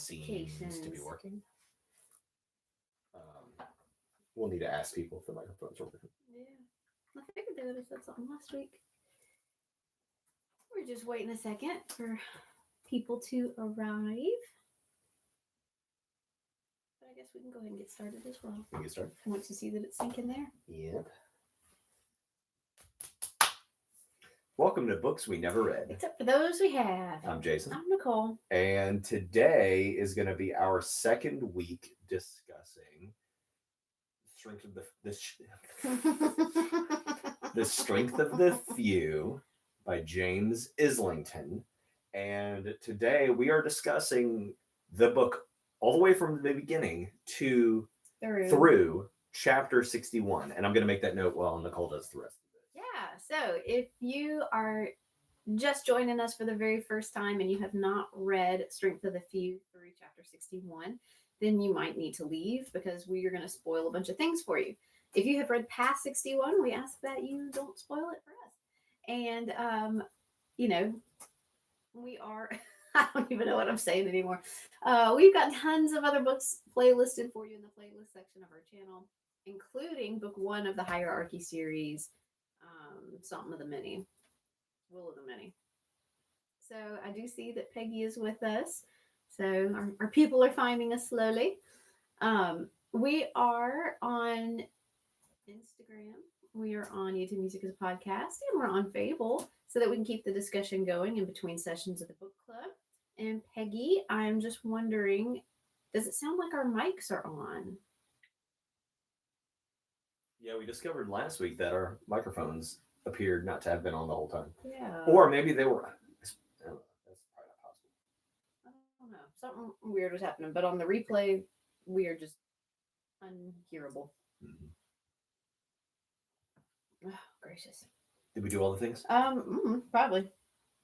seems to be working. We'll need to ask people if the microphones are working. Yeah. I figured they would have said something last week. We're just waiting a second for people to arrive. But I guess we can go ahead and get started as well. We can get started. Once you see that it's syncing there. Yep. Welcome to Books We Never Read. Except for those we have. I'm Jason. I'm Nicole. And today is going to be our second week discussing Strength of the Strength of the Few by James Islington. And today we are discussing the book all the way from the beginning to through chapter 61. And I'm going to make that note while Nicole does the rest of this. Yeah, so if you are just joining us for the very first time and you have not read Strength of the Few through chapter 61, then you might need to leave because we are going to spoil a bunch of things for you. If you have read past 61, we ask that you don't spoil it for us. And, we are, I don't even know what I'm saying anymore. We've got tons of other books playlisted for you in the playlist section of our channel, including book 1 of the Hierarchy series, Something of the Many, Will of the Many. So I do see that Peggy is with us. So our people are finding us slowly. We are on Instagram. We are on YouTube Music as a Podcast. And we're on Fable so that we can keep the discussion going in between sessions of the book club. And Peggy, I'm just wondering, does it sound like our mics are on? Yeah, we discovered last week that our microphones appeared not to have been on the whole time. Yeah. Or maybe they were. That's probably not possible. I don't know. Something weird was happening. But on the replay, we are just unhearable. Mm-hmm. Oh, gracious. Did we do all the things? Probably.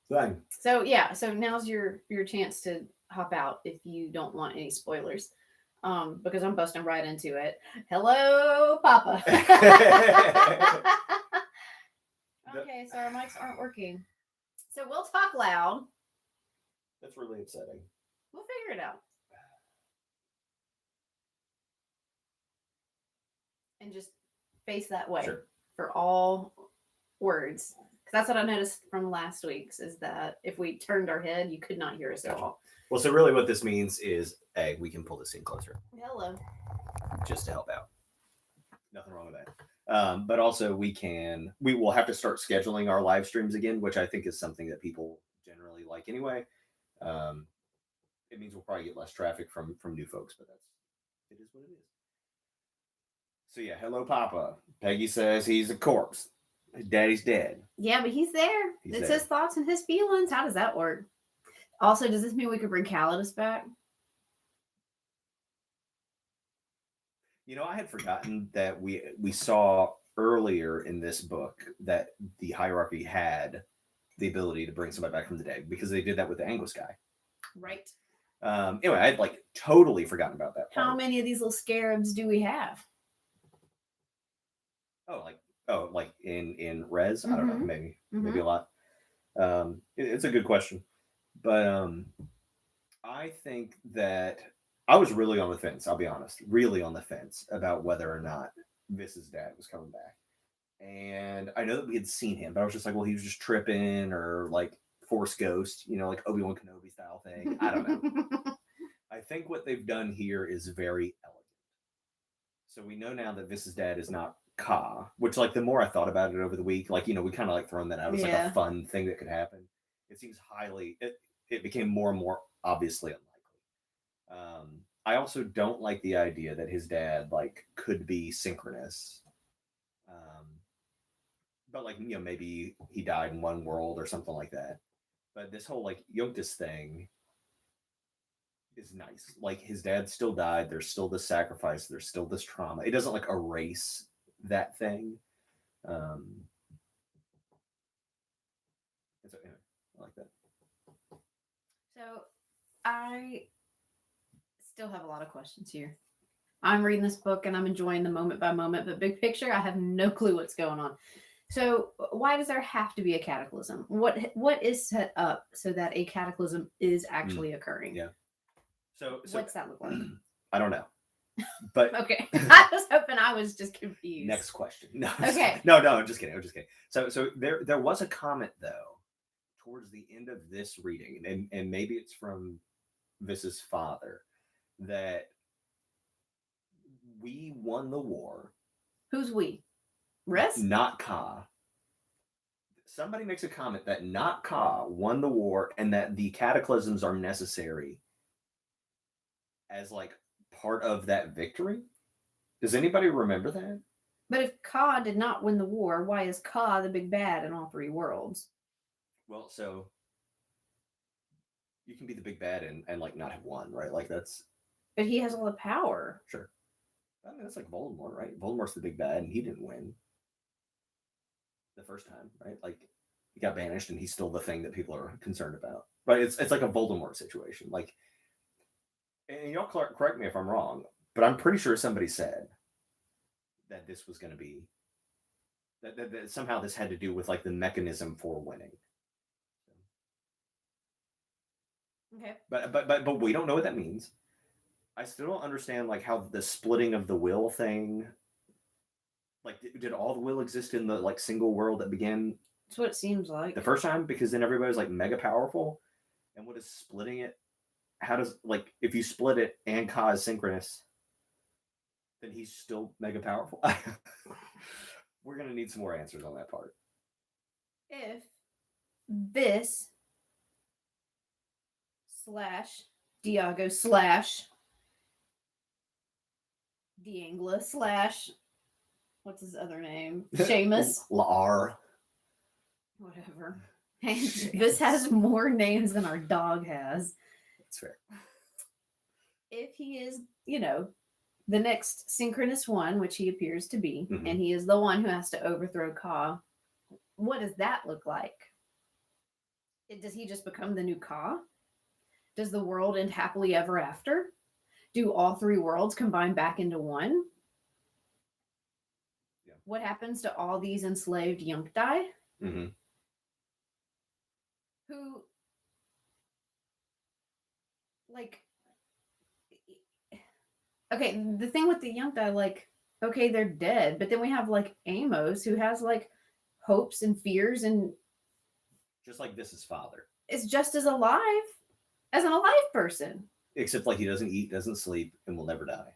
Fine. So yeah, so now's your chance to hop out if you don't want any spoilers. Because I'm busting right into it. Hello, Papa. Okay, so our mics aren't working. So we'll talk loud. That's really upsetting. We'll figure it out. And just face that way for all words. Because that's what I noticed from last week's is that if we turned our head, you could not hear us at all. Well, so really what this means is, A, we can pull this in closer. Hello. Just to help out. Nothing wrong with that. But also we will have to start scheduling our live streams again, which I think is something that people generally like anyway. It means we'll probably get less traffic from new folks, but it is what it is. So yeah, hello, Papa. Peggy says he's a corpse. His daddy's dead. Yeah, but he's there. It's his thoughts and his feelings. How does that work? Also, does this mean we could bring Calidus back? You know, I had forgotten that we saw earlier in this book that the hierarchy had the ability to bring somebody back from the dead because they did that with the Anguis guy. Right. Anyway, I had totally forgotten about that part. How many of these little scarabs do we have? Like in Res? I don't know, maybe a lot. It's a good question. But I think that I was really on the fence, I'll be honest, really on the fence about whether or not Vis's dad was coming back. And I know that we had seen him, but I was just like, well, he was just tripping or Force Ghost, like Obi-Wan Kenobi style thing. I don't know. I think what they've done here is very elegant. So we know now that Vis's dad is not Ka, which the more I thought about it over the week, we kind of thrown that out as a fun thing that could happen. It seems it became more and more obviously unlikely. I also don't like the idea that his dad could be synchronous. But maybe he died in one world or something like that. But this whole Yoctus thing is nice. His dad still died. There's still this sacrifice. There's still this trauma. It doesn't erase that thing. I like that. So I still have a lot of questions here. I'm reading this book and I'm enjoying the moment by moment, but big picture, I have no clue what's going on. So why does there have to be a cataclysm? What is set up so that a cataclysm is actually occurring? Yeah. So What's that look like? I don't know, but Okay. I was hoping I was just confused. next question. No, Okay. no, I'm just kidding. I'm just kidding. So there was a comment though towards the end of this reading, and maybe it's from Vis's father, that we won the war, Who's we? Rez? not Ka. Somebody makes a comment that not Ka won the war, and that the cataclysms are necessary as like part of that victory. Does anybody remember that? But if Ka did not win the war, why is Ka the big bad in all three worlds? Well, so you can be the big bad and like not have won, right? Like that's But he has all the power. sure. I mean, that's like Voldemort, right? Voldemort's the big bad, and he didn't win the first time, right? Like he got banished, and he's still the thing that people are concerned about. But it's like a Voldemort situation. Like, and y'all correct me if I'm wrong, but I'm pretty sure somebody said that this was going to be that somehow this had to do with like the mechanism for winning. Okay. But we don't know what that means. I still don't understand like how the splitting of the will thing. Like, did all the will exist in the like single world that began That's what it seems like. the first time? Because then everybody was like mega powerful. And what is splitting it? How does like if you split it and Ka is synchronous, then he's still mega powerful? We're gonna need some more answers on that part. If this slash Diago slash Diangla slash what's his other name? Seamus. Lar. Whatever. And this has more names than our dog has. That's fair. If he is, the next synchronous one, which he appears to be, Mhm. and he is the one who has to overthrow Ka, what does that look like? Does he just become the new Ka? Does the world end happily ever after? Do all three worlds combine back into one? Yeah. What happens to all these enslaved Yunkdai? Mm-hmm. Who, like, okay, the thing with the Yunkdai, like, okay, they're dead, but then we have, like, Amos, who has, like, hopes and fears and Just like Vis's father. is just as alive as an alive person. Except like he doesn't eat, doesn't sleep, and will never die.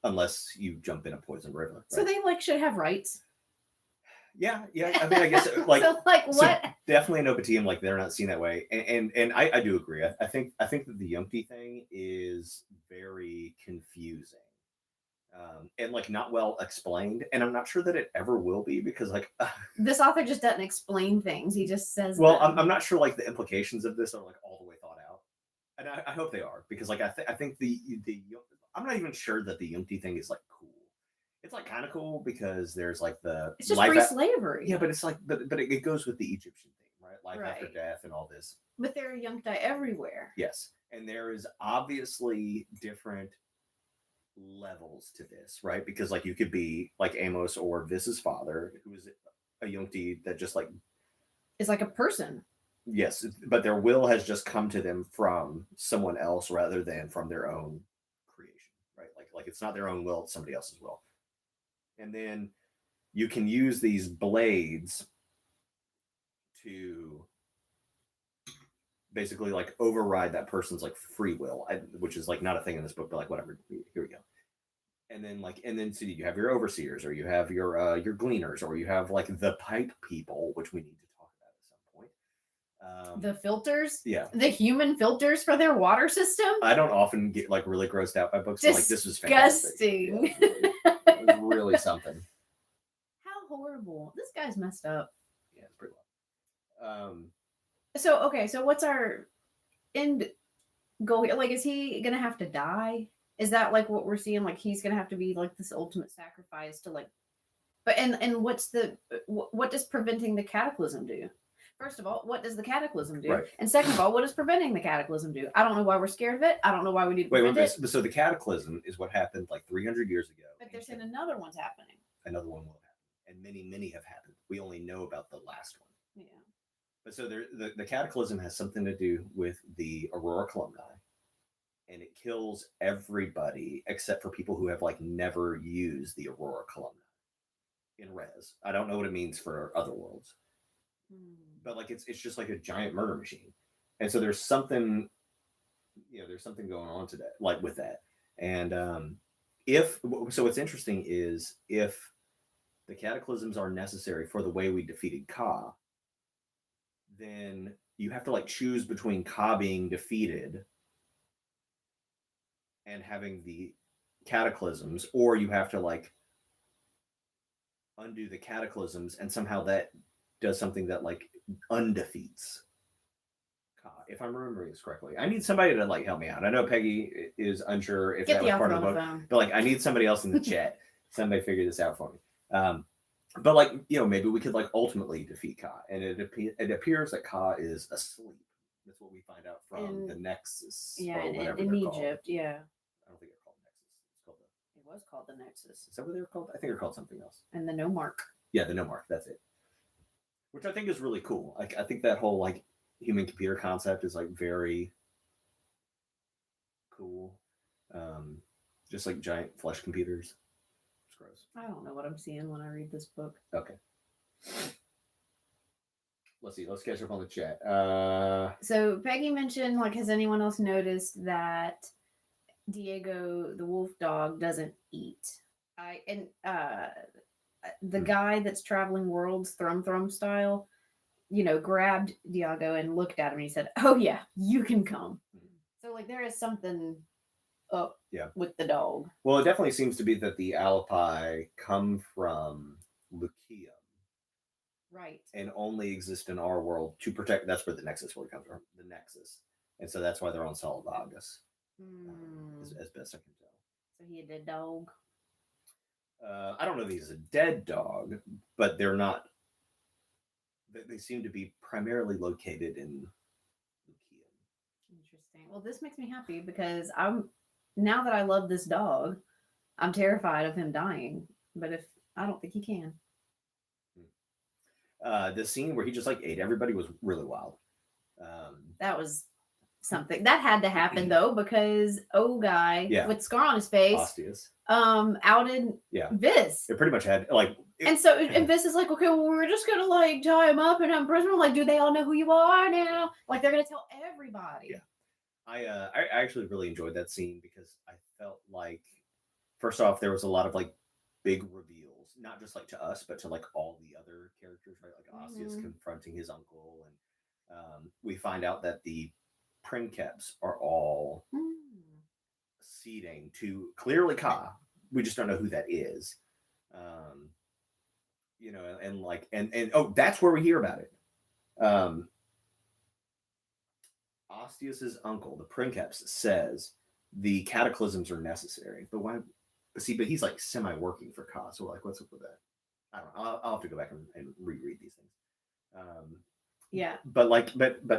Unless you jump in a poison river. Right? So they, like, should have rights. Yeah. I mean, I guess like so, like, what? So definitely an OPTM, like they're not seen that way, and I do agree. I think that the Yumpty thing is very confusing, and like not well explained, and I'm not sure that it ever will be because like this author just doesn't explain things. He just says. Well, I'm not sure like the implications of this are like all the way thought out, and I hope they are because like I think the I'm not even sure that the Yumpty thing is like cool. It's like kind of cool because there's like it's just free slavery. Yeah, but it's like but it goes with the Egyptian thing, right? Life after death and all this. But there are Yunkdai everywhere. Yes, and there is obviously different levels to this, right? Because like you could be like Amos or Vis's father, who is a Yunkti that just like is like a person. Yes, but their will has just come to them from someone else rather than from their own creation, right? Like it's not their own will; it's somebody else's will. And then you can use these blades to basically like override that person's like free will, which is like not a thing in this book, but like whatever. Here we go. And then so you have your overseers, or you have your gleaners, or you have like the pipe people, which we need to talk about at some point. The filters, yeah, the human filters for their water system. I don't often get like really grossed out by books. But, like this was disgusting. Yeah, it was really something. How horrible! This guy's messed up. Yeah, it's pretty well. So what's our end goal here? Like, is he gonna have to die? Is that like what we're seeing? Like he's gonna have to be like this ultimate sacrifice to like. But and what does preventing the cataclysm do? First of all, what does the cataclysm do? Right. And second of all, what does preventing the cataclysm do? I don't know why we're scared of it. I don't know why we need to prevent it. So the cataclysm is what happened like 300 years ago. But they're saying another one's happening. Another one will happen. And many have happened. We only know about the last one. Yeah. But so the cataclysm has something to do with the Aurora Columni. and it kills everybody except for people who have like never used the Aurora Columna in Res. I don't know what it means for other worlds, but like it's just like a giant murder machine, and so there's something, there's something going on today, like with that, and if so, what's interesting is if the cataclysms are necessary for the way we defeated Ka, then you have to like choose between Ka being defeated and having the cataclysms, or you have to like undo the cataclysms and somehow that does something that like undefeats Ka, if I'm remembering this correctly. I need somebody to like help me out. I know Peggy is unsure if Get that the was author part of the on the book, phone. but like I need somebody else in the chat. Somebody figure this out for me. But like maybe we could like ultimately defeat Ka, and it appears that Ka is asleep. That's what we find out from the Nexus. Yeah, or whatever in they're Egypt, called. yeah. I don't think they're called Nexus. It's called It was called the Nexus. Is that what they were called? I think they're called something else. And the No Mark. Yeah, the No Mark. That's it. Which I think is really cool. Like I think that whole like human computer concept is like very cool. Just like giant flesh computers. It's gross. I don't know what I'm seeing when I read this book. Okay. Let's see. Let's catch up on the chat. So Peggy mentioned, like, has anyone else noticed that Diego, the wolf dog, doesn't eat? The guy that's traveling worlds, Thrum style, grabbed Diego and looked at him and he said, "Oh yeah, you can come." So like there is something up with the dog. Well, it definitely seems to be that the Alapai come from Lucium. Right. And only exist in our world to protect. That's where the Nexus word comes from. The Nexus. And so that's why they're on Solavagus. As best I can tell. So he a dead dog? I don't know if he's a dead dog, but they're not. They seem to be primarily located in Lucium. Interesting. Well, this makes me happy because now that I love this dog, I'm terrified of him dying. But I don't think he can. The scene where he just like ate everybody was really wild. That was something that had to happen though, because guy with scar on his face, Ostius, outed Vis. It pretty much had like, and Vis is like, okay, well, we're just gonna like tie him up and have him prison. I'm like, do they all know who you are now? Like they're gonna tell everybody. Yeah, I actually really enjoyed that scene because I felt like, first off, there was a lot of like big reveals, not just like to us, but to like all the other characters, right? Like Ostius confronting his uncle, and we find out that the Princeps are all ceding to clearly Ka. We just don't know who that is. And like and that's where we hear about it. Ostius's uncle, the Princeps, says the cataclysms are necessary, but why? See, but he's like semi-working for Ka, so like, what's up with that? I don't know. I'll have to go back and reread these things. But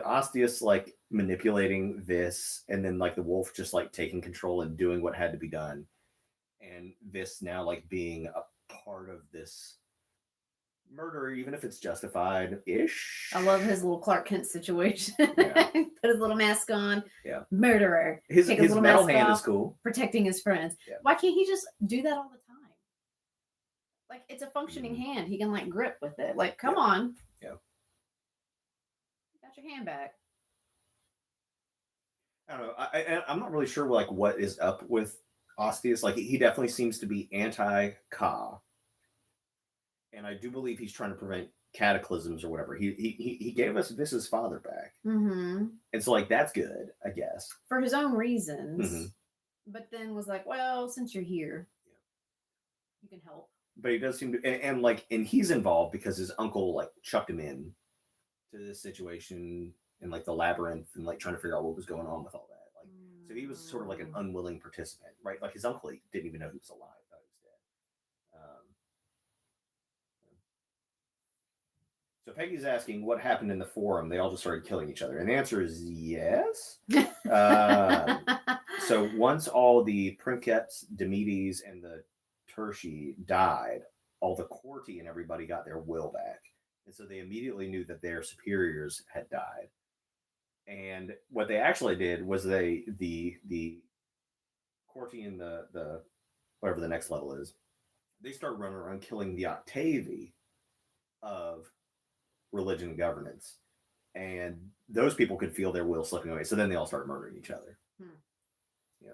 Ostius like manipulating this, and then like the wolf just like taking control and doing what had to be done, and this now like being a part of this murder, even if it's justified ish. I love his little Clark Kent situation. Put his little mask on. Yeah. Murderer. His metal hand is cool. Protecting his friends. Yeah. Why can't he just do that all the time? Like it's a functioning hand. He can like grip with it. Like, come on. Yeah. Got your hand back. I don't know. I'm not really sure like what is up with Ostius. Like he definitely seems to be anti-Ka. And I do believe he's trying to prevent cataclysms or whatever. He gave us Vis's father back. And so like that's good, I guess. For his own reasons. But then was like, well, since you're here, you can help. But he does seem to and he's involved because his uncle like chucked him in to this situation in like the labyrinth and like trying to figure out what was going on with all that. Like so he was sort of like an unwilling participant, right? Like his uncle didn't even know he was alive. Thought he was dead. So Peggy's asking what happened in the forum. They all just started killing each other. And the answer is yes. So once all the Princeps, Demetes, and the Tertii died, all the Quarti and everybody got their will back. And so they immediately knew that their superiors had died. And what they actually did was the Corti and the whatever the next level is, they started running around killing the Octavi of religion and governance, and those people could feel their will slipping away. So then they all started murdering each other. Yeah,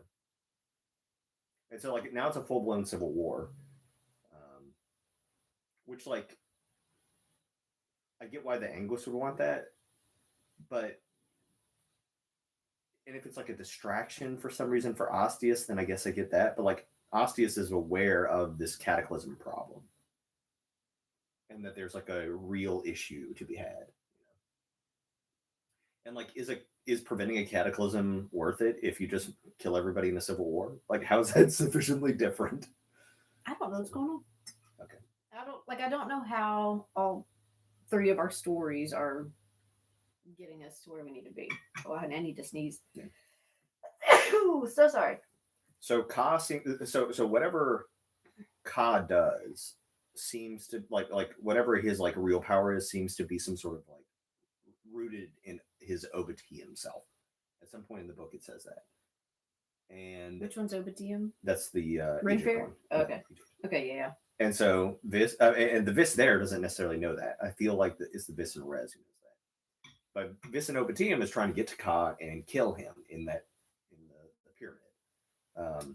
and so like now it's a full blown civil war, which like I get why the Anglos would want that, but and if it's like a distraction for some reason for Ostius, then I guess I get that. But like Ostius is aware of this cataclysm problem, and that there's like a real issue to be had. And like, is preventing a cataclysm worth it if you just kill everybody in a civil war? Like, how is that sufficiently different? I don't know what's going on. Okay. I don't know how all three of our stories are getting us to where we need to be. Oh, I need to sneeze. Yeah. Ooh, so sorry. So so whatever Ka does seems to like whatever his like real power is seems to be some sort of like rooted in his Obati himself. At some point in the book, it says that. And which one's Obatium? That's the Renfair. Oh, okay. Yeah. Okay. Yeah. And so this and the Vis there doesn't necessarily know that. I feel like it's the Vis and Rez who knows that. But Vis and Obatium is trying to get to Ka and kill him in the pyramid.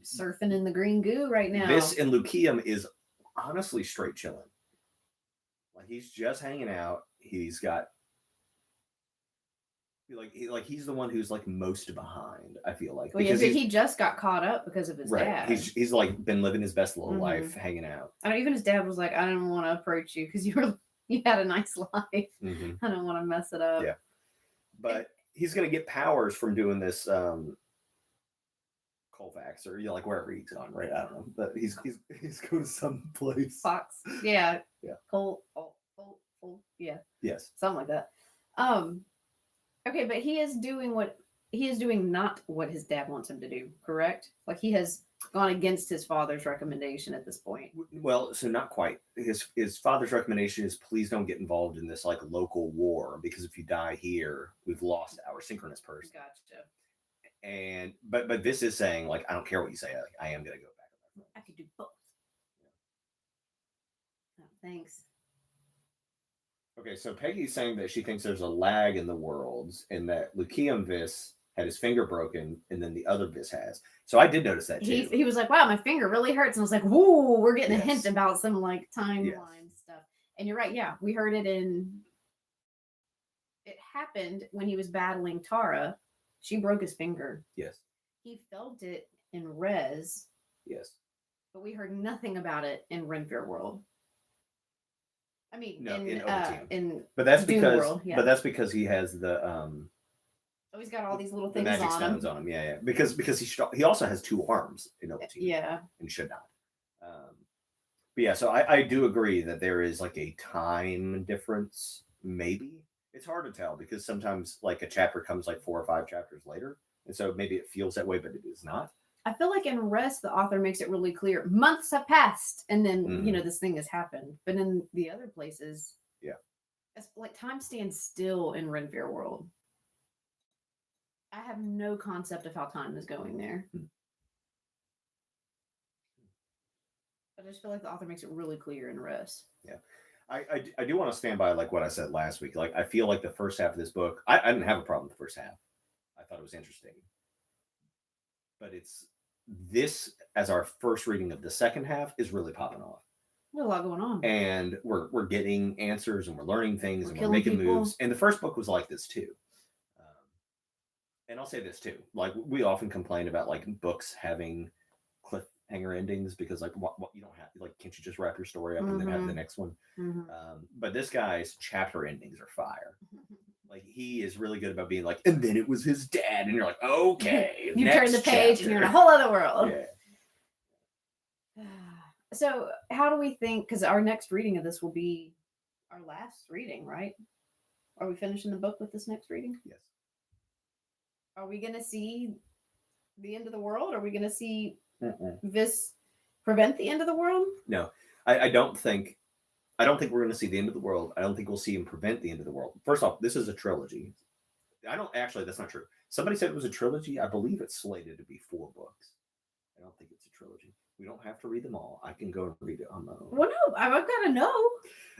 Surfing in the green goo right now. Vis in Lucium is honestly straight chilling. Like he's just hanging out. He's got he's the one who's like most behind. I feel like well, yeah, he just got caught up because of his dad. He's like been living his best little life, hanging out. I know even his dad was like, "I didn't want to approach you because you had a nice life. Mm-hmm. I don't want to mess it up." Yeah, but he's gonna get powers from doing this Colfax or like wherever he's on, right? I don't know, but he's going to some place. Fox, yeah, yeah, yeah, yes, something like that. Okay, but he is doing not what his dad wants him to do, correct? Like he has gone against his father's recommendation at this point. Well, so not quite. His father's recommendation is please don't get involved in this like local war because if you die here, we've lost our synchronous person. Gotcha. And but this is saying like I don't care what you say, like, I am gonna go back. I could do both. Yeah. Oh, thanks. Okay, so Peggy's saying that she thinks there's a lag in the worlds and that Lucium Vis had his finger broken and then the other Vis has. So I did notice that too. He was like, wow, my finger really hurts. And I was like, whoa, we're getting a hint about some like timeline stuff. And you're right. Yeah, we heard it it happened when he was battling Tara. She broke his finger. Yes. He felt it in Rez. Yes. But we heard nothing about it in Renfair World. I mean, no, in but that's Doom because World, yeah. But that's because he has the oh, he's got all these little things magic on stones him. on him. Yeah. Because he also has two arms in Obatium. Yeah. And should not. But yeah, so I do agree that there is like a time difference. Maybe it's hard to tell because sometimes like a chapter comes like 4 or 5 chapters later, and so maybe it feels that way, but it is not. I feel like in Rest, the author makes it really clear. Months have passed, and then this thing has happened. But in the other places, it's like time stands still in Renfair World. I have no concept of how time is going there. I just feel like the author makes it really clear in Rest. Yeah. I do want to stand by like what I said last week. Like I feel like the first half of this book, I didn't have a problem with the first half. I thought it was interesting. But it's this as our first reading of the second half is really popping off. There's a lot going on. And we're getting answers and we're learning things and we're making moves. And the first book was like this too. And I'll say this too. Like we often complain about like books having cliffhanger endings because like what you don't have, like can't you just wrap your story up and then have the next one? But this guy's chapter endings are fire. Like he is really good about being like, and then it was his dad, and you're like, okay, you turn the page and you're in a whole other world. Yeah. So how do we think? Because our next reading of this will be our last reading, right? Are we finishing the book with this next reading? Yes. Are we going to see the end of the world? Are we going to see this prevent the end of the world? No, I don't think we're going to see the end of the world. I don't think we'll see him prevent the end of the world. First off, this is a trilogy. I don't actually. That's not true. Somebody said it was a trilogy. I believe it's slated to be 4 books. I don't think it's a trilogy. We don't have to read them all. I can go and read it on my own. Well, no, I've got to know.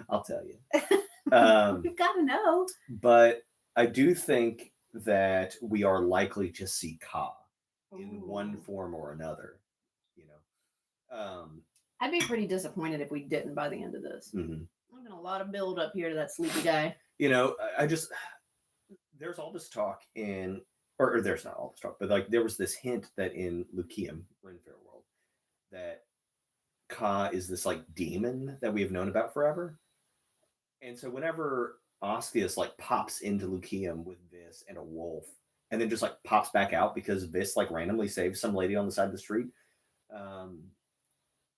I'll tell you. We've got to know. But I do think that we are likely to see Ka in one form or another. You know, I'd be pretty disappointed if we didn't by the end of this. mm-hmm. There's been a lot of build up here to that sleepy guy. You know, I just there's all this talk in, or there's not all this talk, but like there was this hint that in Lucium, Renfair World, that Ka is this like demon that we have known about forever. And so whenever Ostius like pops into Lucium with Vis and a wolf, and then just like pops back out because Vis like randomly saves some lady on the side of the street,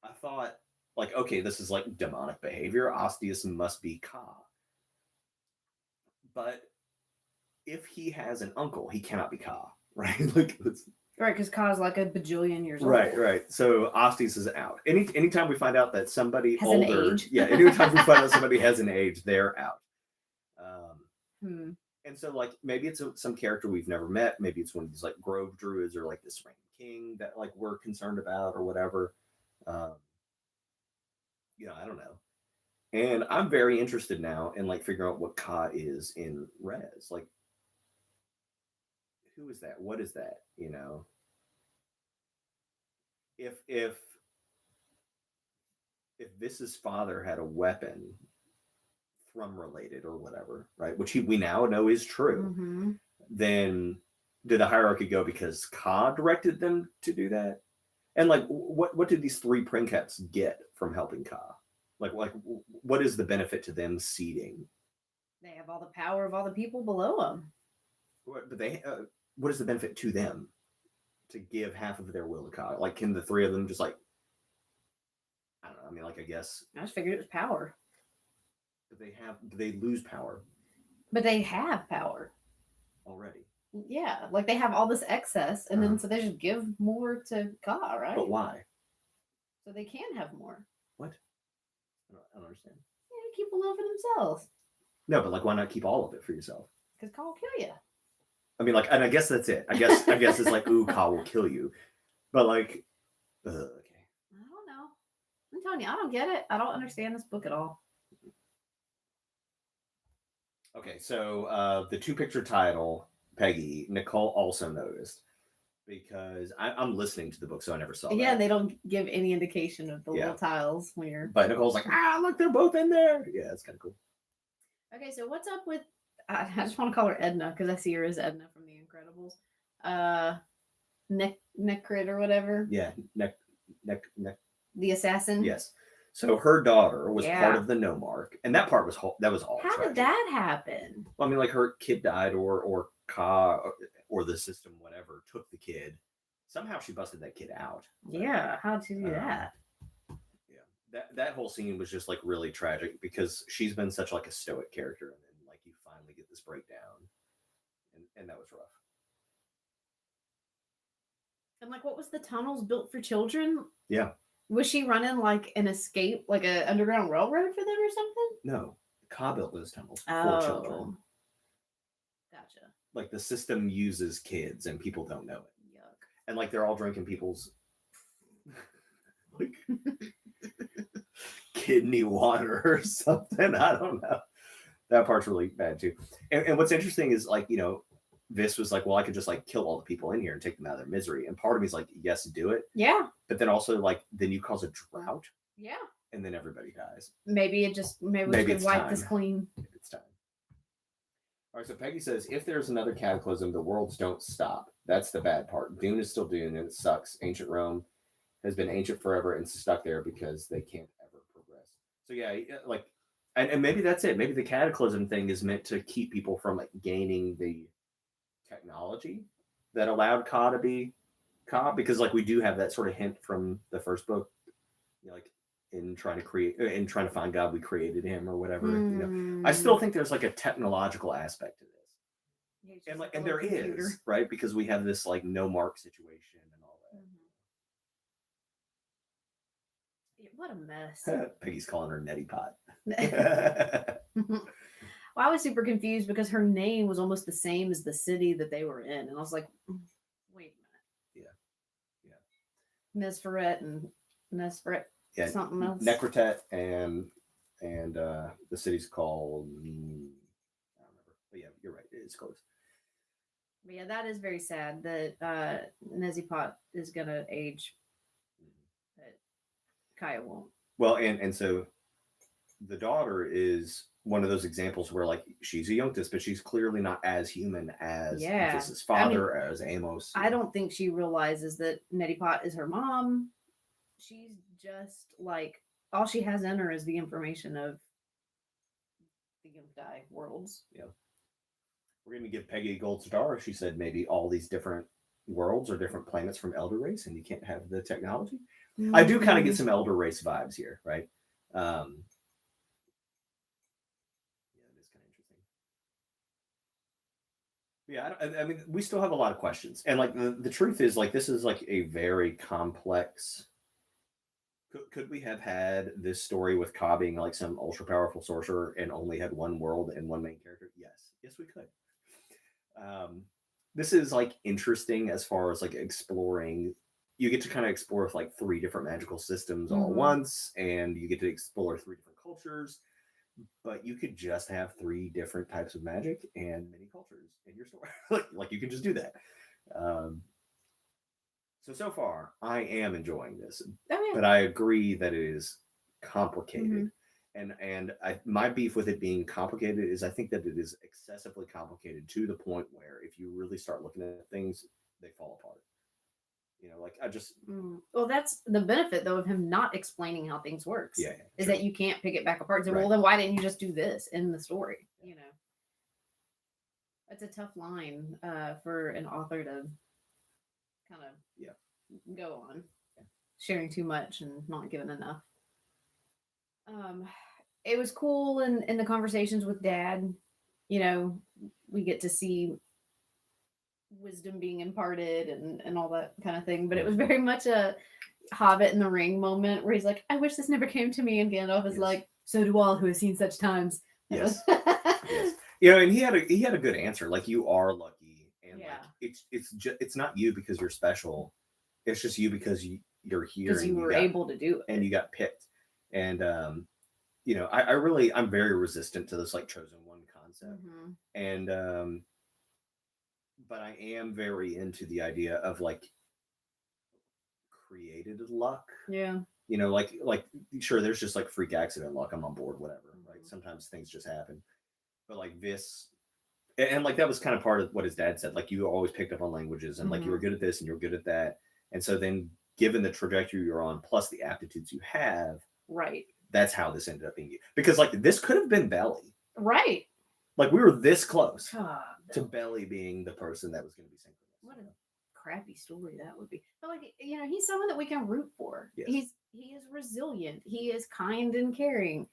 I thought like, okay, this is like demonic behavior. Ostius must be Ka. But if he has an uncle, he cannot be Ka, right? Like, right, because Ka's like a bajillion years old. Right. So Ostius is out. Anytime we find out that somebody has older, an age. Yeah, anytime we find out somebody has an age, they're out. And so, like, maybe it's some character we've never met. Maybe it's one of these like Grove Druids or like this random king that like we're concerned about or whatever. I don't know. And I'm very interested now in like figuring out what Ka is in Res. Like, who is that? What is that? You know, if Vis's father had a weapon, Thrum related or whatever, right? Which we now know is true. Then did the hierarchy go because Ka directed them to do that? And like, what did these 3 Princeps get from helping Ka? Like what is the benefit to them seeding? They have all the power of all the people below them. But what is the benefit to them to give half of their will to Ka? Like, can the 3 of them just like, I don't know. I mean, like, I guess I just figured it was power. But they lose power. But they have power already. Yeah, like they have all this excess, and then so they just give more to Ka, right? But why? So they can have more. What? I don't understand. Yeah, keep a little for themselves. No, but like, why not keep all of it for yourself? Because Ka will kill you. I mean, like, and I guess that's it. I guess it's like, ooh, Ka will kill you, but like, okay. I don't know. I'm telling you, I don't get it. I don't understand this book at all. Okay, so the 2-picture title, Peggy, Nicole also noticed because I'm listening to the book, so I never saw. Yeah, that. they don't give any indication of the little tiles when you're. But Nicole's like, look, they're both in there. Yeah, that's kind of cool. Okay, so what's up with? I just want to call her Edna because I see her as Edna from The Incredibles. Necrit or whatever. Yeah, the assassin. Yes. So her daughter was part of the Nomarch, and that part was all. How tragic. Did that happen? Well, I mean, like her kid died, or Ka, or the system, whatever, took the kid. Somehow she busted that kid out. Yeah, how'd she do that? Yeah, that whole scene was just like really tragic because she's been such like a stoic character, and then like you finally get this breakdown, and that was rough. And like, what was the tunnels built for children? Yeah. Was she running like an escape, like an underground railroad for them or something? No, Ka built those tunnels for children. Gotcha. Like the system uses kids and people don't know it. Yuck. And like they're all drinking people's like kidney water or something. I don't know. That part's really bad too. And what's interesting is like, Vis was like, well, I could just like kill all the people in here and take them out of their misery. And part of me is like, yes, do it. Yeah. But then also like, then you cause a drought. Yeah. And then everybody dies. Maybe we should wipe this clean. Maybe it's time. All right. So Peggy says, if there's another cataclysm, the worlds don't stop. That's the bad part. Dune is still Dune and it sucks. Ancient Rome has been ancient forever and stuck there because they can't ever progress. So yeah, like, and maybe that's it. Maybe the cataclysm thing is meant to keep people from like gaining the technology that allowed Ka to be Ka, because like we do have that sort of hint from the first book, like in trying to find God, we created him or whatever. I still think there's like a technological aspect to this, and there computer. Is, right, because we have this like Nomarch situation and all that. What a mess. Peggy's calling her neti pot. Well, I was super confused because her name was almost the same as the city that they were in, and I was like, wait Yeah, yeah, a minute, Mesferet and Mesferet yeah. something else. Necrotet and the city's called I don't remember, but yeah, you're right. It's close. But yeah, that is very sad that Nezipot is gonna age, but Kaya won't. Well, and so the daughter is one of those examples where like she's a youngest, but she's clearly not as human as Yeah, Viss's I mean, father, as Amos. I don't think she realizes that Netipot is her mom. She's just like all she has in her is the information of the Yuntai worlds. Yeah, we're going to give Peggy a gold star. She said maybe all these different worlds or different planets from Elder Race, and you can't have the technology. I do kind of get some Elder Race vibes here, right? Yeah, it is kind of interesting. Yeah, I mean, we still have a lot of questions, and like the truth is, like this is like a very complex. Could we have had this story with Ka being like some ultra powerful sorcerer and only had one world and one main character? Yes, we could. Um, this is like interesting as far as like exploring. You get to kind of explore with like three different magical systems all at once, and you get to explore three different cultures. But you could just have three different types of magic and many cultures in your story. Like you can just do that. Um, so far, I am enjoying this, Oh but I agree that it is complicated. Mhm. And my beef with it being complicated is I think that it is excessively complicated to the point where if you really start looking at things, they fall apart. Like I just Well, that's the benefit though of him not explaining how things works. yeah, Is sure. that you can't pick it back apart and say, Right. well, then why didn't you just do this in the story? It's a tough line for an author to kind of Yeah. go on, sharing too much and not giving enough. Um, it was cool in the conversations with Dad. You know, we get to see wisdom being imparted and all that kind of thing. But it was very much a Hobbit in the Ring moment where he's like, "I wish this never came to me," and Gandalf is Yes. like, "So do all who have seen such times." Yes. Yes. And he had a good answer. Like you are lucky, and Yeah. like it's not you because you're special. It's just you because you're here Because and you were able to do it. and you got picked. And I'm very resistant to this like chosen one concept. And but I am very into the idea of like created luck. Yeah. Like sure, there's just like freak accident luck. I'm on board, whatever. Right? Sometimes things just happen. But like this, and like that was kind of part of what his dad said. Like you always picked up on languages, and like you were good at this, and you were good at that. And so then, given the trajectory you're on, plus the aptitudes you have, right, that's how this ended up being you. Because like this could have been Belly. Right. Like we were this close to Belly being the person that was going to be synchronous. What a crappy story that would be. But like he's someone that we can root for. Yes. He is resilient. He is kind and caring.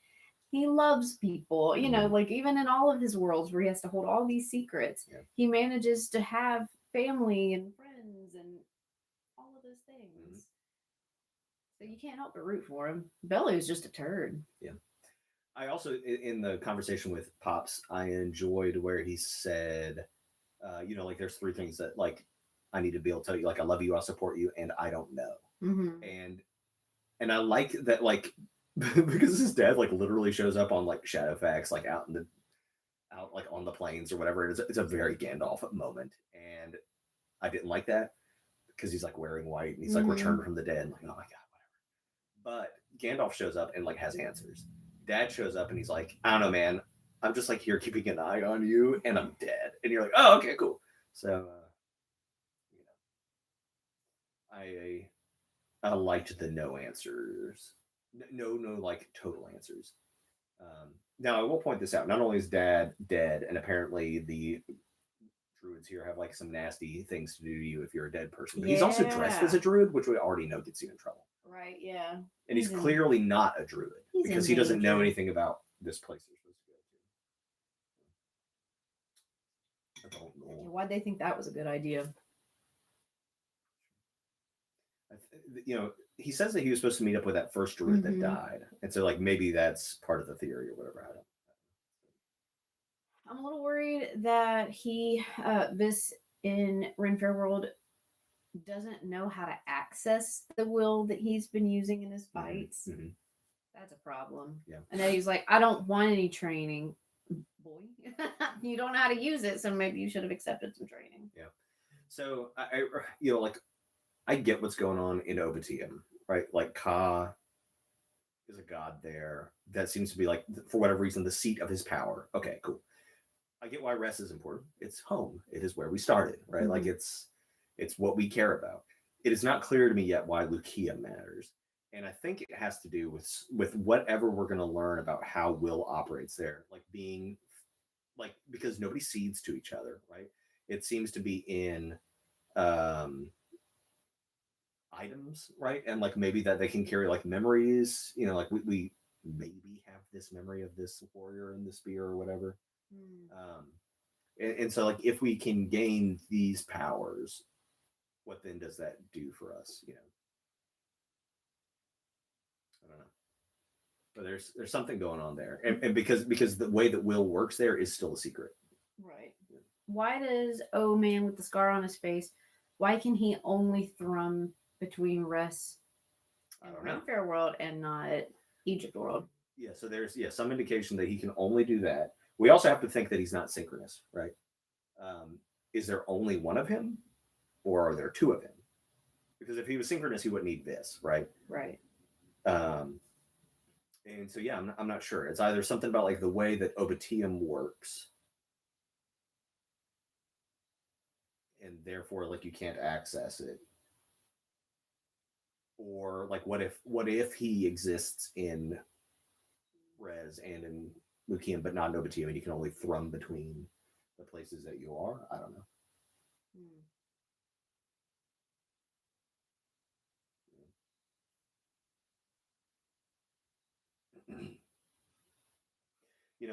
He loves people. Like even in all of his worlds where he has to hold all these secrets, he manages to have family and friends and all of those things. So you can't help but root for him. Belly was just a turd. Yeah. I also, in the conversation with Pops, I enjoyed where he said, like there's three things that like I need to be able to tell you, like I love you, I'll support you, and I don't know. And I like that, like because his dad like literally shows up on like Shadowfax, like out like on the plains or whatever. It's a very Gandalf moment, and I didn't like that because he's like wearing white and he's like returned from the dead. And like, oh my god, whatever. But Gandalf shows up and like has answers. Dad shows up and he's like, I don't know, man. I'm just like here keeping an eye on you, and I'm dead. And you're like, oh, okay, cool. So, I liked the no answers, no like total answers. Now I will point this out. Not only is Dad dead, and apparently the druids here have like some nasty things to do to you if you're a dead person. But he's also dressed as a druid, which we already know gets you in trouble. Right, yeah. And he's clearly not a druid because he doesn't know anything about this place they're supposed to go to. I don't know. Why'd they think that was a good idea? He says that he was supposed to meet up with that first druid that died. And so like maybe that's part of the theory or whatever. I don't know. I'm a little worried that this in Renfair World doesn't know how to access the will that he's been using in his fights. Mm-hmm. That's a problem. Yeah. And then he's like, I don't want any training, boy. You don't know how to use it, so maybe you should have accepted some training. Yeah. So like I get what's going on in Obitium, right? Like Ka is a god there. That seems to be like, for whatever reason, the seat of his power. Okay, cool. I get why rest is important. It's home. It is where we started, right? Mm-hmm. Like it's what we care about. It is not clear to me yet why Lucia matters. And I think it has to do with whatever we're going to learn about how will operates there, like being like, because nobody cedes to each other, right? It seems to be in items, right? And like maybe that they can carry like memories, like we maybe have this memory of this warrior and the spear or whatever. And so like if we can gain these powers, what then does that do for us? I don't know. But there's something going on there, and because the way that will works there is still a secret. Right. Yeah. Why does man with the scar on his face? Why can he only thrum between Res and Renfair World and not Egypt World? Yeah. So there's some indication that he can only do that. We also have to think that he's not synchronous, right? Is there only one of him, or are there two of him? Because if he was synchronous, he wouldn't need this, right? Right. And so I'm not sure. It's either something about like the way that Obitium works, and therefore like you can't access it, or like what if he exists in Res and in Lucium, but not in Obitium, and you can only thrum between the places that you are. I don't know.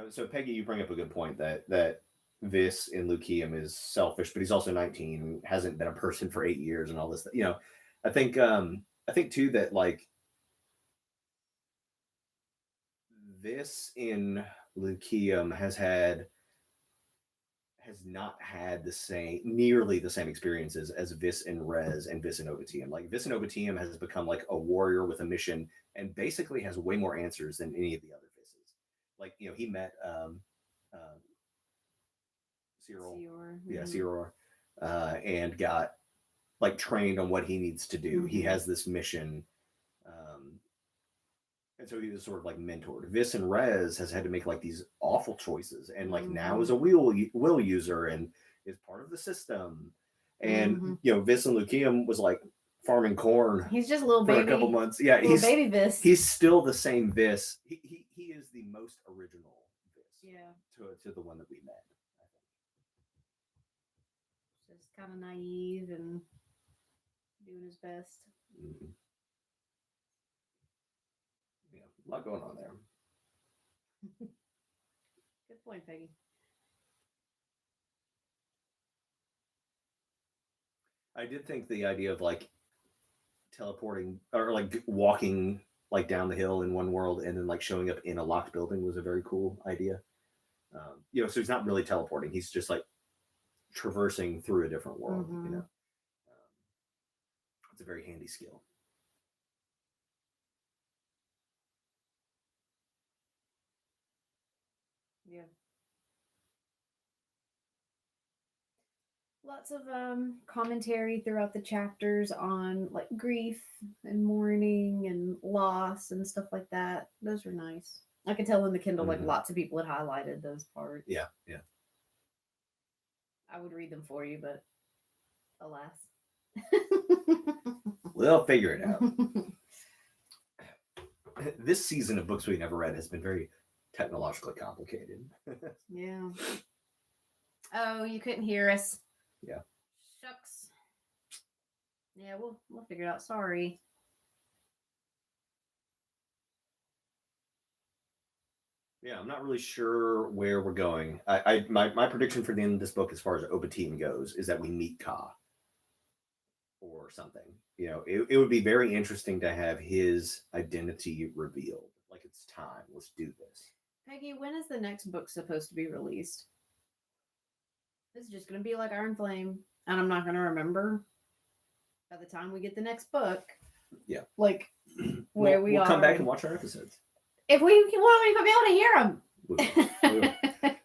So Peggy, you bring up a good point that Vis in Lucium is selfish, but he's also 19, hasn't been a person for 8 years, and all this. I think too that like Vis in Lucium has not had nearly the same experiences as Vis in Res and Vis in Obitium. Like Vis in Obitium has become like a warrior with a mission, and basically has way more answers than any of the other Vises. Like he met Cyril, Cyril, and got like trained on what he needs to do. Mm-hmm. He has this mission, and so he was sort of like mentored. Vis and Rez has had to make like these awful choices, and like now is a will user and is part of the system. And Vis and Lucium was like farming corn. He's just a little baby. For a couple months. Yeah, he's baby Vis. He's still the same Vis. He is the most original Vis. Yeah. To the one that we met. Just kind of naive and doing his best. Mm-hmm. Yeah, a lot going on there. Good point, Peggy. I did think the idea of like teleporting or like walking like down the hill in one world and then like showing up in a locked building was a very cool idea. So he's not really teleporting; he's just like traversing through a different world. Mm-hmm. It's a very handy skill. Yeah. Lots of commentary throughout the chapters on like grief and mourning and loss and stuff like that. Those were nice. I could tell in the Kindle like lots of people had highlighted those parts. Yeah. I would read them for you, but alas. We'll figure it out. This season of Books We Never Read has been very technologically complicated. Yeah. Oh, you couldn't hear us. Yeah. Shucks. Yeah, we'll figure it out. Sorry. Yeah, I'm not really sure where we're going. My prediction for the end of this book, as far as Obitium goes, is that we meet Ka or something. It would be very interesting to have his identity revealed. Like, it's time. Let's do this. Peggy, when is the next book supposed to be released? It's just going to be like Iron Flame, and I'm not going to remember by the time we get the next book. Yeah. Like where we we'll are. come back and watch our episodes. If we won't even be able to hear them. We will.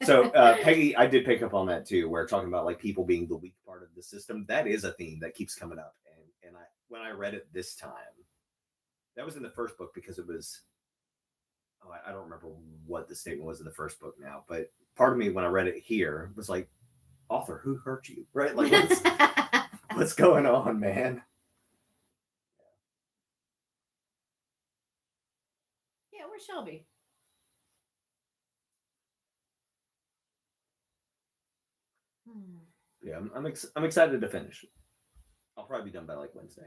So Peggy, I did pick up on that too. Where talking about like people being the weak part of the system. That is a theme that keeps coming up. And I when I read it this time, that was in the first book because it was. Oh, I don't remember what the statement was in the first book now, but part of me when I read it here was like, author, who hurt you? Right? Like what's going on, man? Yeah, where's Shelby? Yeah, I'm excited to finish. I'll probably be done by like Wednesday.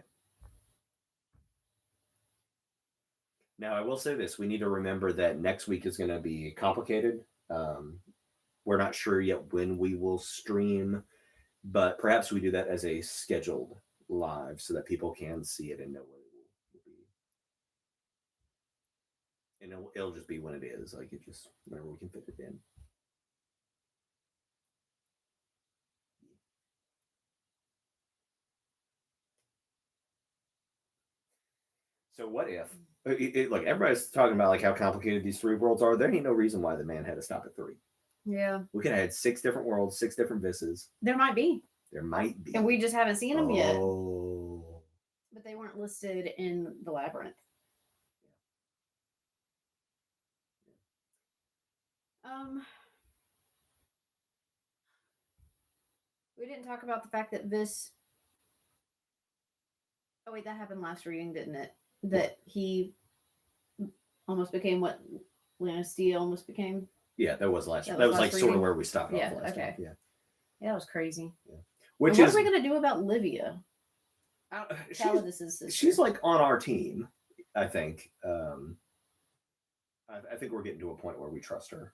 Now, I will say this: we need to remember that next week is going to be complicated. We're not sure yet when we will stream, but perhaps we do that as a scheduled live so that people can see it and know what it will be. And it'll just be when it is. Like it just whenever we can fit it in. So what if? Like everybody's talking about like how complicated these three worlds are. There ain't no reason why the man had to stop at three. Yeah. We could have had 6 different worlds, 6 different visas. There might be. There might be. And we just haven't seen them yet. Oh. But they weren't listed in the labyrinth. We didn't talk about the fact that this. Oh wait, that happened last reading, didn't it? That he almost became what Lannistia almost became. Yeah, that was last. That was like sort of where we stopped off last time. Yeah, that was crazy. Yeah. What are we gonna do about Livia? She's like on our team. I think. I think we're getting to a point where we trust her.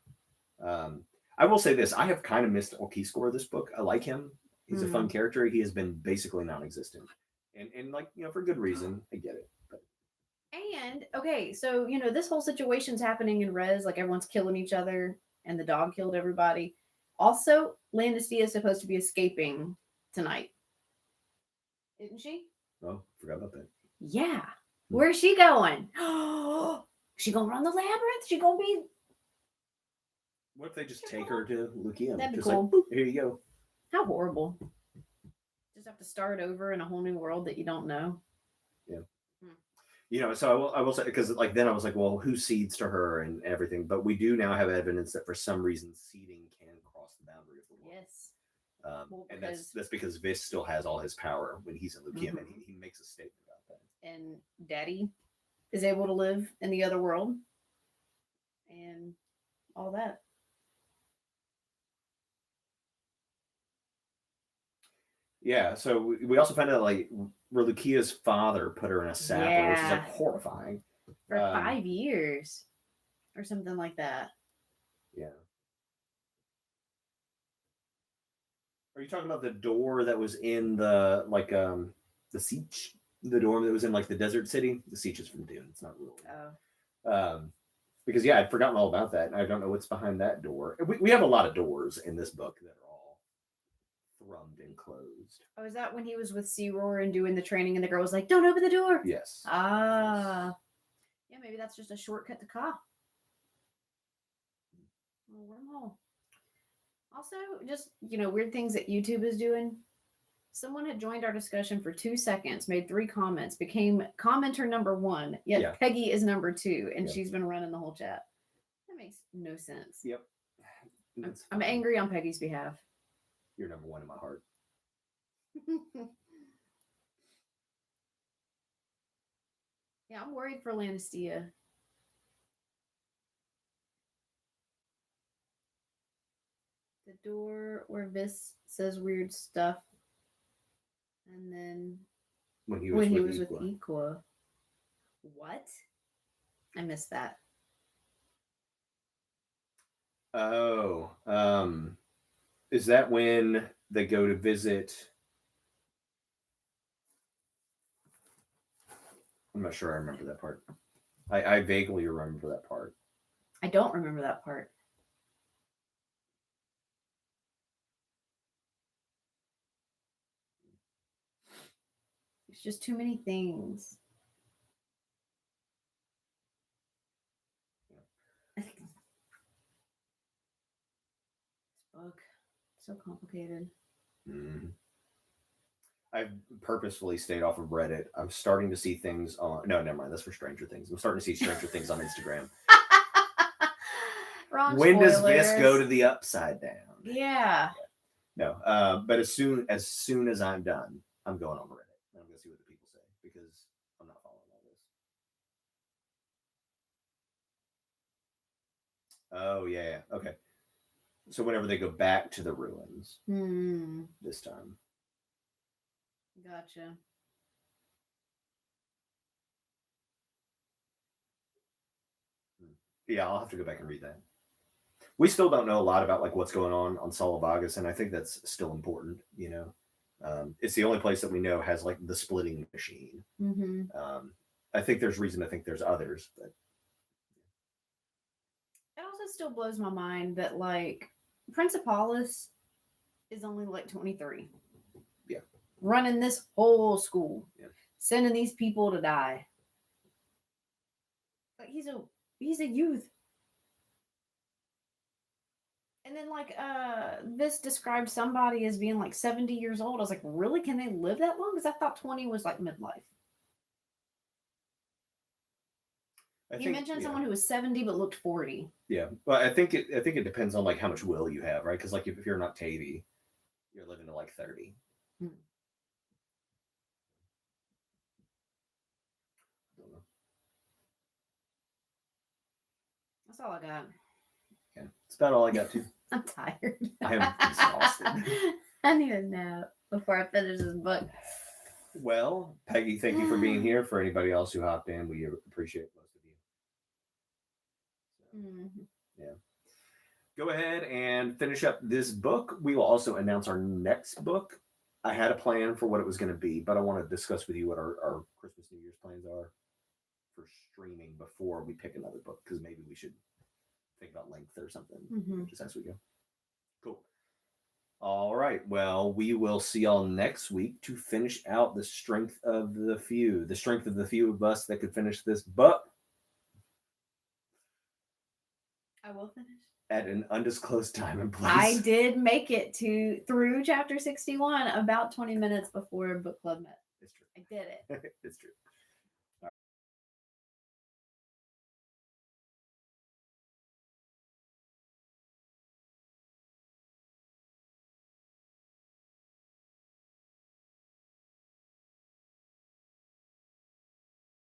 I will say this: I have kind of missed Okiscore this book. I like him. He's a fun character. He has been basically non-existent, and like for good reason. I get it. But. And okay, so this whole situation's happening in Res, like everyone's killing each other, and the dog killed everybody. Also, Landistia is supposed to be escaping tonight, isn't she? Oh, forgot about that. Yeah, where's she going? She gonna run the labyrinth? She gonna be? What if they just take her to Lucium? That'd be just cool. Like, here you go. How horrible! Just have to start over in a whole new world that you don't know. Yeah. So I will say because like then I was like, well, who seeds to her and everything? But we do now have evidence that for some reason seeding can cross the boundary of the world. Yes. And that's because Vis still has all his power when he's in Lucium, and he makes a statement about that. And Daddy is able to live in the other world, and all that. Yeah, so we also found out like Relukia's father put her in a sapper, which is like horrifying. For 5 years or something like that. Yeah. Are you talking about the door that was in the like the siege? The door that was in like the desert city? The siege is from Dune. It's not really. Because I'd forgotten all about that, and I don't know what's behind that door. We have a lot of doors in this book that are all thrummed and closed. Oh, is that when he was with Searoar and doing the training, and the girl was like, "Don't open the door"? Yes. Yeah, maybe that's just a shortcut to Ka. Wormhole. Also, just weird things that YouTube is doing. Someone had joined our discussion for 2 seconds, made 3 comments, became commenter number 1. Yet Peggy is number 2, and she's been running the whole chat. That makes no sense. Yep. I'm angry on Peggy's behalf. You're number 1 in my heart. Yeah, I'm worried for Lannistia. The door where Vis says weird stuff. And then when he was with Equa. What? I missed that. Oh, is that when they go to visit? I'm not sure I remember that part. I vaguely remember that part. I don't remember that part. It's just too many things. I think this book so complicated. Mm. I've purposefully stayed off of Reddit. I'm starting to see things on. No, never mind. That's for Stranger Things. I'm starting to see Stranger Things on Instagram. Wrong When spoilers. does this go to the upside down? Yeah. No, but as soon as I'm done, I'm going on Reddit. I'm going to see what the people say because I'm not following all this. Oh yeah. Okay. So whenever they go back to the ruins this time. Gotcha. Yeah, I'll have to go back and read that. We still don't know a lot about like what's going on Solavagus, and I think that's still important. It's the only place that we know has like the splitting machine. I think there's reason to think there's others, but It also still blows my mind that like Principalis is only like 23. Yeah. Running this whole school. Yeah. Sending these people to die. Like he's a youth. And then like this described somebody as being like 70 years old. I was like, really? Can they live that long? Because I thought 20 was like midlife. You mentioned someone who was 70 but looked 40. Yeah. Well, I think it depends on like how much will you have, right? Because like if you're not Octavie, you're living to like 30. Don't know. That's all I got. Yeah. It's about all I got too. I'm tired. I am exhausted. I need a nap before I finish this book. Well, Peggy, thank you for being here. For anybody else who hopped in, we appreciate most of you. So, yeah. Go ahead and finish up this book. We will also announce our next book. I had a plan for what it was going to be, but I want to discuss with you what our Christmas, New Year's plans are for streaming before we pick another book, because maybe we should think about length or something just as we go. Cool. All right. Well, we will see y'all next week to finish out the strength of the few of us that could finish this book. I will finish at an undisclosed time and place. I did make it through chapter 61 about 20 minutes before book club met. It's true. I did it. It's true.